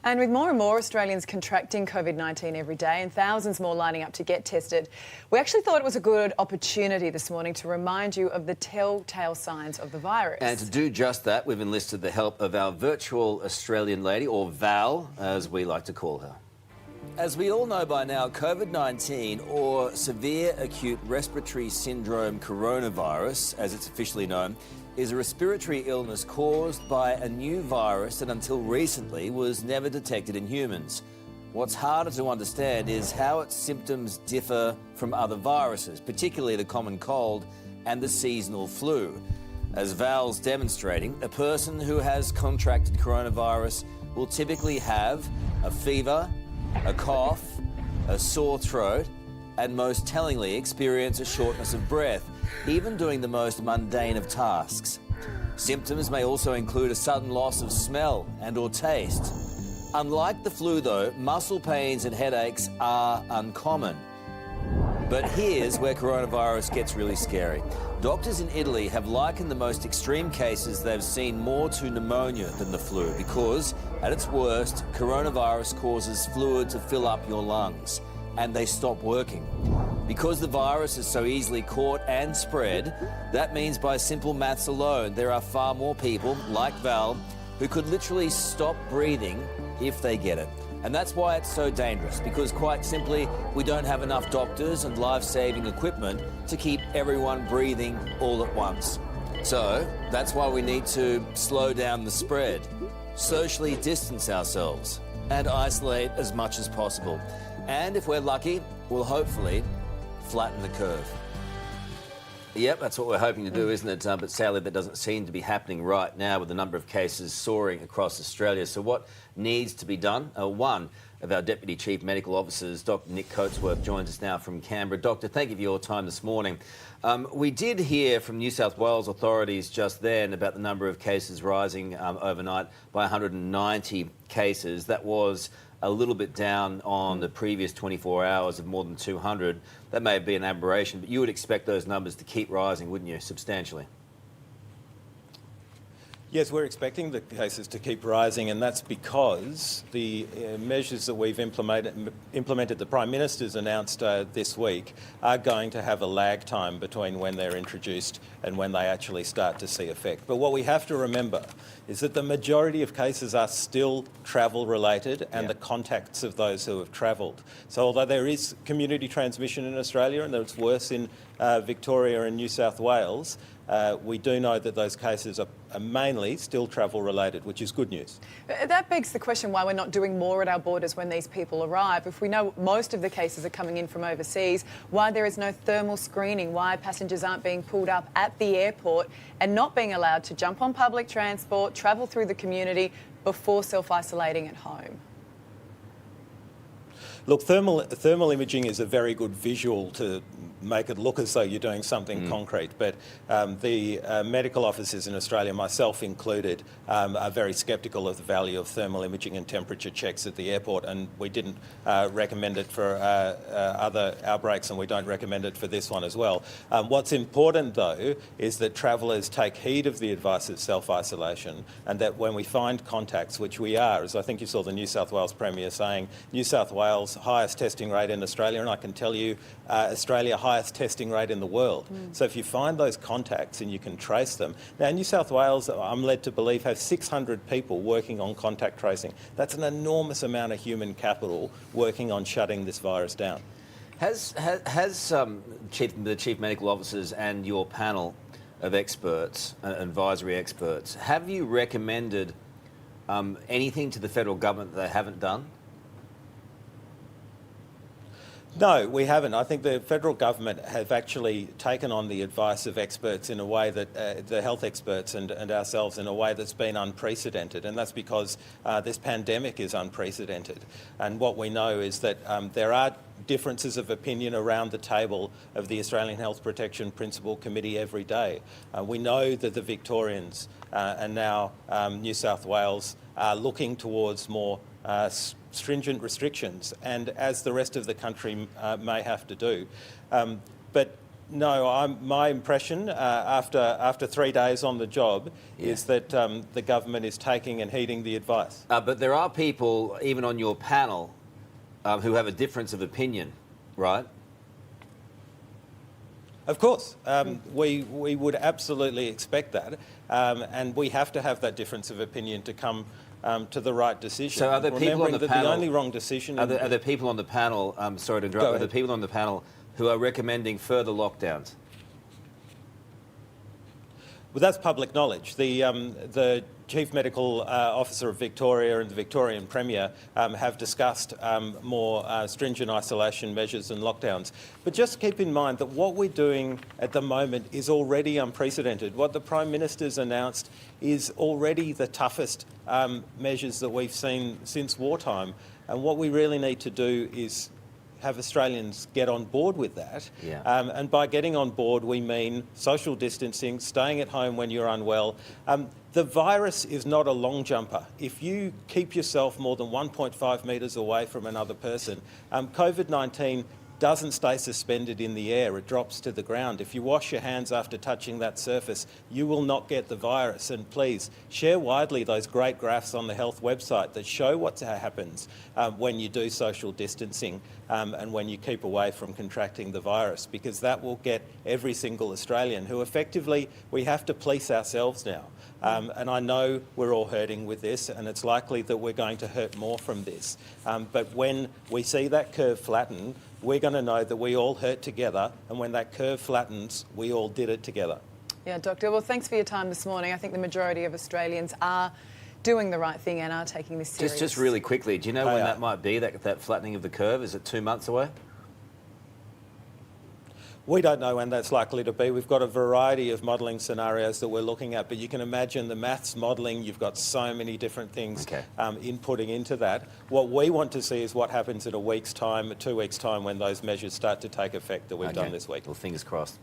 And with more and more Australians contracting COVID-19 every day and thousands more lining up to get tested, we actually thought it was a good opportunity this morning to remind you of the telltale signs of the virus. And to do just that, we've enlisted the help of our virtual Australian lady, or Val, as we like to call her. As we all know by now, COVID-19, or severe acute respiratory syndrome coronavirus, as it's officially known, is a respiratory illness caused by a new virus that until recently was never detected in humans. What's harder to understand is how its symptoms differ from other viruses, particularly the common cold and the seasonal flu. As Val's demonstrating, a person who has contracted coronavirus will typically have a fever, a cough, a sore throat, and most tellingly experience a shortness of breath, even doing the most mundane of tasks. Symptoms may also include a sudden loss of smell and/or taste. Unlike the flu, though, muscle pains and headaches are uncommon. But here's where coronavirus gets really scary. Doctors in Italy have likened the most extreme cases they've seen more to pneumonia than the flu because, at its worst, coronavirus causes fluid to fill up your lungs, and they stop working. Because the virus is so easily caught and spread, that means by simple maths alone, there are far more people, like Val, who could literally stop breathing if they get it. And that's why it's so dangerous, because quite simply, we don't have enough doctors and life-saving equipment to keep everyone breathing all at once. So that's why we need to slow down the spread, socially distance ourselves, and isolate as much as possible. And if we're lucky, we'll hopefully flatten the curve. Yep, that's what we're hoping to do, isn't it? But sadly, that doesn't seem to be happening right now with the number of cases soaring across Australia. So what needs to be done? One of our Deputy Chief Medical Officers, Dr Nick Coatsworth, joins us now from Canberra. Doctor, thank you for your time this morning. We did hear from New South Wales authorities just then about the number of cases rising overnight by 190 cases. That was a little bit down on the previous 24 hours of more than 200. That may be an aberration, but you would expect those numbers to keep rising, wouldn't you, substantially? Yes, we're expecting the cases to keep rising, and that's because the measures that we've implemented, the Prime Minister's announced this week, are going to have a lag time between when they're introduced and when they actually start to see effect. But what we have to remember is that the majority of cases are still travel-related and the contacts of those who have travelled. So although there is community transmission in Australia and it's worse in Victoria and New South Wales, we do know that those cases are mainly still travel-related, which is good news. That begs the question why we're not doing more at our borders when these people arrive. If we know most of the cases are coming in from overseas, why there is no thermal screening, why passengers aren't being pulled up at the airport and not being allowed to jump on public transport, travel through the community before self-isolating at home. Look, thermal imaging is a very good visual to make it look as though you're doing something concrete, but the medical officers in Australia, myself included, are very sceptical of the value of thermal imaging and temperature checks at the airport, and we didn't recommend it for other outbreaks, and we don't recommend it for this one as well. What's important, though, is that travellers take heed of the advice of self-isolation, and that when we find contacts, which we are, as I think you saw the New South Wales Premier saying, New South Wales highest testing rate in Australia, and I can tell you Australia highest testing rate in the world. So if you find those contacts and you can trace them. Now, New South Wales, I'm led to believe, have 600 people working on contact tracing. That's an enormous amount of human capital working on shutting this virus down. Has the Chief Medical Officers and your panel of experts, advisory experts, have you recommended anything to the federal government that they haven't done? No, we haven't. I think the federal government have actually taken on the advice of experts in a way that, the health experts and ourselves, in a way that's been unprecedented. And that's because this pandemic is unprecedented. And what we know is that there are differences of opinion around the table of the Australian Health Protection Principal Committee every day. We know that the Victorians and now New South Wales are looking towards more stringent restrictions, and as the rest of the country may have to do. But No, my impression after 3 days on the job is that the government is taking and heeding the advice. But there are people, even on your panel, who have a difference of opinion, right? Of course, we would absolutely expect that, and we have to have that difference of opinion to come to the right decision. So are there people on the panel? The only wrong decision. Are there people on the panel? Sorry to interrupt. Are there people on the panel who are recommending further lockdowns? Well, that's public knowledge. The Chief Medical Officer of Victoria and the Victorian Premier have discussed more stringent isolation measures and lockdowns. But just keep in mind that what we're doing at the moment is already unprecedented. What the Prime Minister's announced is already the toughest measures that we've seen since wartime. And what we really need to do is have Australians get on board with that. Yeah. And by getting on board, we mean social distancing, staying at home when you're unwell. The virus is not a long jumper. If you keep yourself more than 1.5 metres away from another person, COVID-19 doesn't stay suspended in the air, it drops to the ground. If you wash your hands after touching that surface, you will not get the virus. And please, share widely those great graphs on the health website that show what happens when you do social distancing and when you keep away from contracting the virus, because that will get every single Australian who effectively, we have to police ourselves now. And I know we're all hurting with this, and it's likely that we're going to hurt more from this. But when we see that curve flatten, we're going to know that we all hurt together, and when that curve flattens, we all did it together. Yeah, Doctor. Well, thanks for your time this morning. I think the majority of Australians are doing the right thing and are taking this serious. Just really quickly, do you know when that might be, that flattening of the curve? Is it 2 months away? We don't know when that's likely to be. We've got a variety of modelling scenarios that we're looking at, but you can imagine the maths modelling, you've got so many different things inputting into that. What we want to see is what happens in a week's time, 2 weeks' time, when those measures start to take effect that we've done this week. Well, fingers crossed.